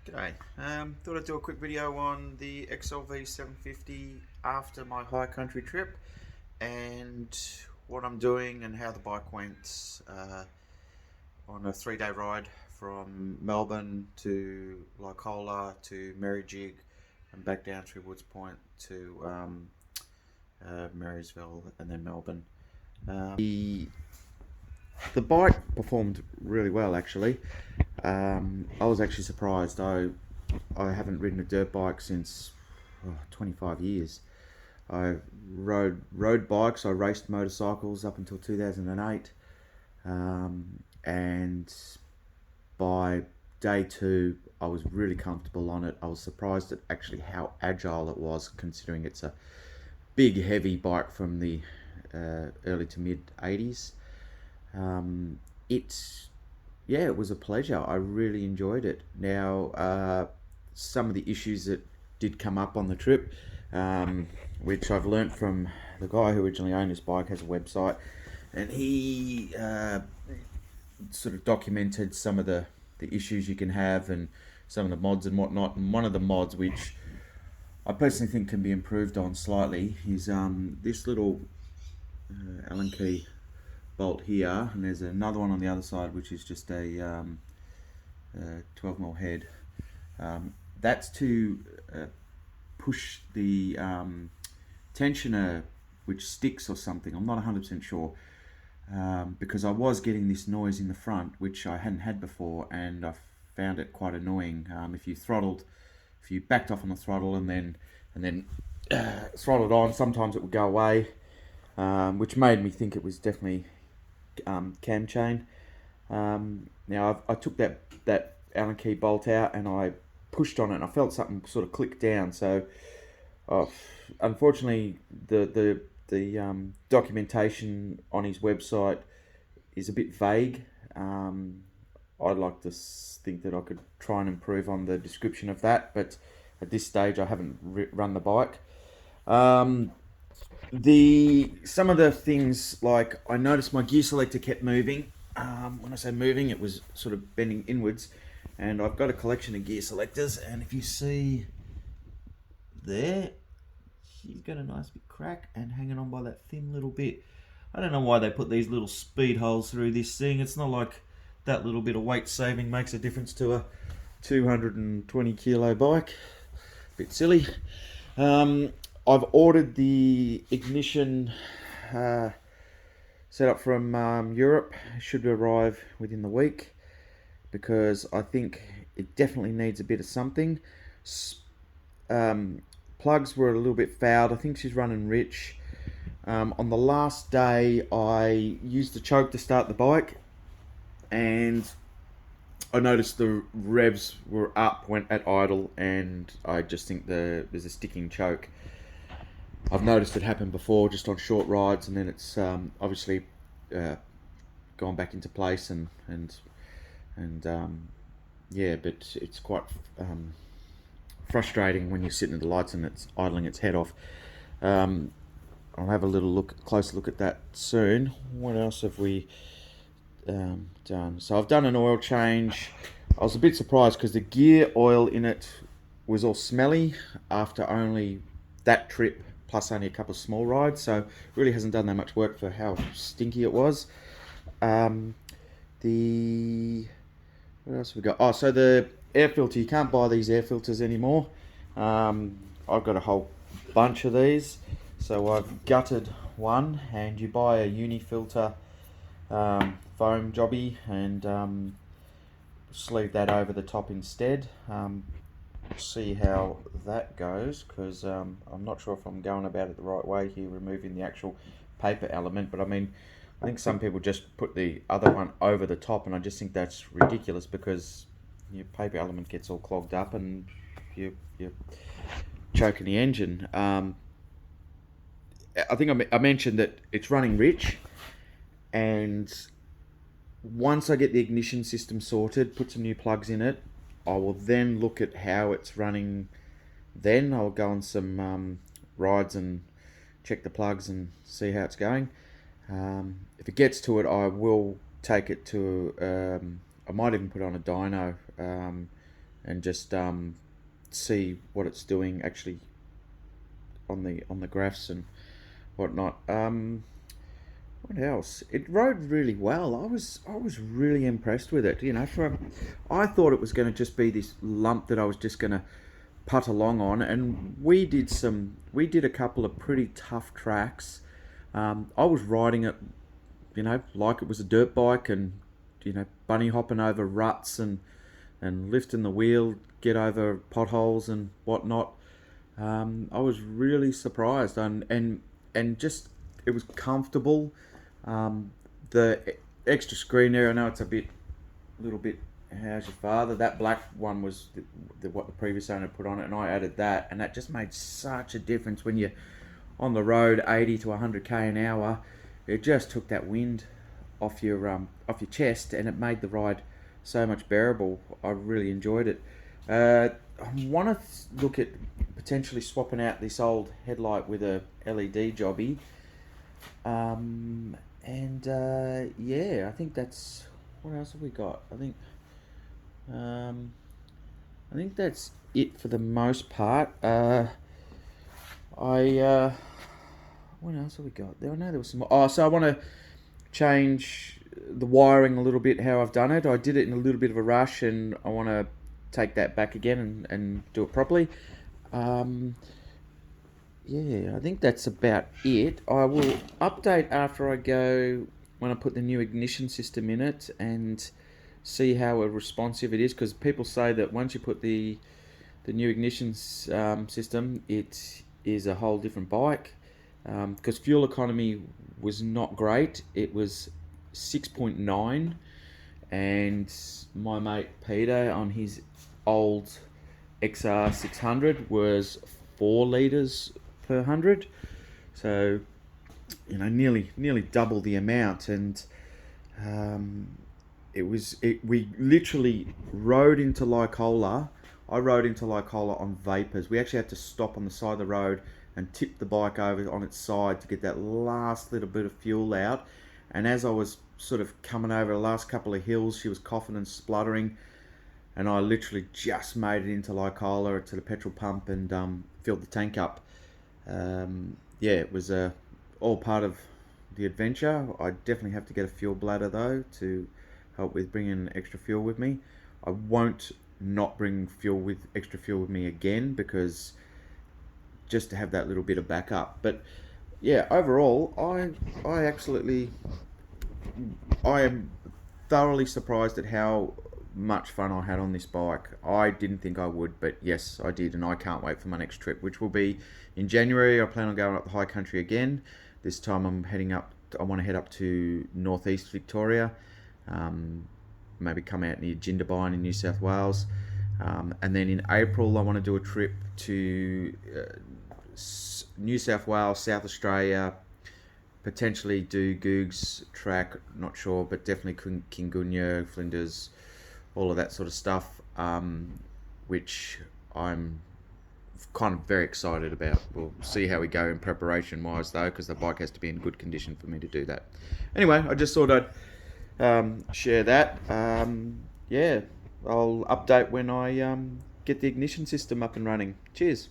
G'day. Thought I'd do a quick video on the XLV750 after my high country trip and what I'm doing and how the bike went on a 3-day ride from Melbourne to Lycola to Merrijig and back down through Woods Point to Marysville and then Melbourne. The bike performed really well actually. I was actually surprised. I haven't ridden a dirt bike since 25 years. I rode road bikes. I raced motorcycles up until 2008, and by day two, I was really comfortable on it. I was surprised at actually how agile it was, considering it's a big, heavy bike from the early to mid 80s. It's Yeah, it was a pleasure. I really enjoyed it. Now, some of the issues that did come up on the trip, which I've learnt from the guy who originally owned this bike, has a website, and he sort of documented some of the issues you can have and some of the mods and whatnot. And one of the mods, which I personally think can be improved on slightly, is this little Allen key bolt here, and there's another one on the other side which is just a 12mm head. That's to push the tensioner which sticks or something. I'm not 100% sure, because I was getting this noise in the front which I hadn't had before, and I found it quite annoying. If you backed off on the throttle and then throttled on, sometimes it would go away, which made me think it was definitely cam chain. Now I took that Allen key bolt out and I pushed on it and I felt something sort of click down. So unfortunately the documentation on his website is a bit vague. I'd like to think that I could try and improve on the description of that, but at this stage I haven't run the bike. Some of the things, like I noticed my gear selector kept moving. When I say moving, it was sort of bending inwards, and I've got a collection of gear selectors, and if you see there, she's got a nice big crack and hanging on by that thin little bit. I don't know why they put these little speed holes through this thing. It's not like that little bit of weight saving makes a difference to a 220 kilo bike. Bit silly. I've ordered the ignition set up from Europe. It should arrive within the week, because I think it definitely needs a bit of something. Plugs were a little bit fouled. I think she's running rich. On the last day, I used the choke to start the bike, and I noticed the revs were up, went at idle, and I just think there's a sticking choke. I've noticed it happen before, just on short rides, and then it's obviously gone back into place, and yeah, but it's quite frustrating when you're sitting at the lights and it's idling its head off. I'll have a closer look at that soon. What else have we done? So I've done an oil change. I was a bit surprised because the gear oil in it was all smelly after only that trip, plus only a couple of small rides, so really hasn't done that much work for how stinky it was. What else have we got? Oh, so the air filter, you can't buy these air filters anymore. I've got a whole bunch of these, so I've gutted one, and you buy a Unifilter foam jobby and sleeve that over the top instead. See how that goes, because I'm not sure if I'm going about it the right way here, removing the actual paper element. But I mean, I think some people just put the other one over the top, and I just think that's ridiculous, because your paper element gets all clogged up and you're choking the engine. I think I mentioned that it's running rich, and once I get the ignition system sorted, put some new plugs in it, I will then look at how it's running. Then I'll go on some rides and check the plugs and see how it's going. If it gets to it, I will take it to. I might even put on a dyno and just see what it's doing actually on the graphs and whatnot. What else? It rode really well. I was really impressed with it. I thought it was going to just be this lump that I was just going to putt along on, and we did a couple of pretty tough tracks. I was riding it, like it was a dirt bike, and bunny hopping over ruts and lifting the wheel, get over potholes and whatnot. I was really surprised, and just it was comfortable. The extra screen there, I know it's a little bit. How's your father? That black one was what the previous owner put on it, and I added that, and that just made such a difference when you're on the road 80 to 100k an hour. It just took that wind off your chest, and it made the ride so much bearable. I really enjoyed it. I want to look at potentially swapping out this old headlight with a LED jobby. Yeah, I think that's. What else have we got? I think that's it for the most part. What else have we got? I know there was some more. Oh, so I want to change the wiring a little bit. How I've done it. I did it in a little bit of a rush, and I want to take that back again and do it properly. Yeah, I think that's about it. I will update after I go when I put the new ignition system in it and see how responsive it is, because people say that once you put the new ignition system, it is a whole different bike, because fuel economy was not great. It was 6.9, and my mate Peter on his old XR600 was 4 litres per 100, so nearly double the amount. And we literally rode into Lycola. I rode into Lycola on vapors. We actually had to stop on the side of the road and tip the bike over on its side to get that last little bit of fuel out. And as I was sort of coming over the last couple of hills, she was coughing and spluttering, and I literally just made it into Lycola to the petrol pump and filled the tank up. Yeah, it was all part of the adventure. I definitely have to get a fuel bladder though to help with bringing extra fuel with me. I won't not bring extra fuel with me again, because just to have that little bit of backup. But yeah, overall, I am thoroughly surprised at how much fun I had on this bike. I didn't think I would, but yes, I did, and I can't wait for my next trip, which will be in January. I plan on going up the high country again. This time I want to head up to northeast Victoria, maybe come out near Jindabyne in New South Wales, and then in April I want to do a trip to New South Wales, South Australia, potentially do Goog's track, not sure, but definitely Kingunya, Flinders, all of that sort of stuff, which I'm kind of very excited about. We'll see how we go in preparation wise though, because the bike has to be in good condition for me to do that. Anyway, I just thought I'd share that. Yeah, I'll update when I get the ignition system up and running. Cheers.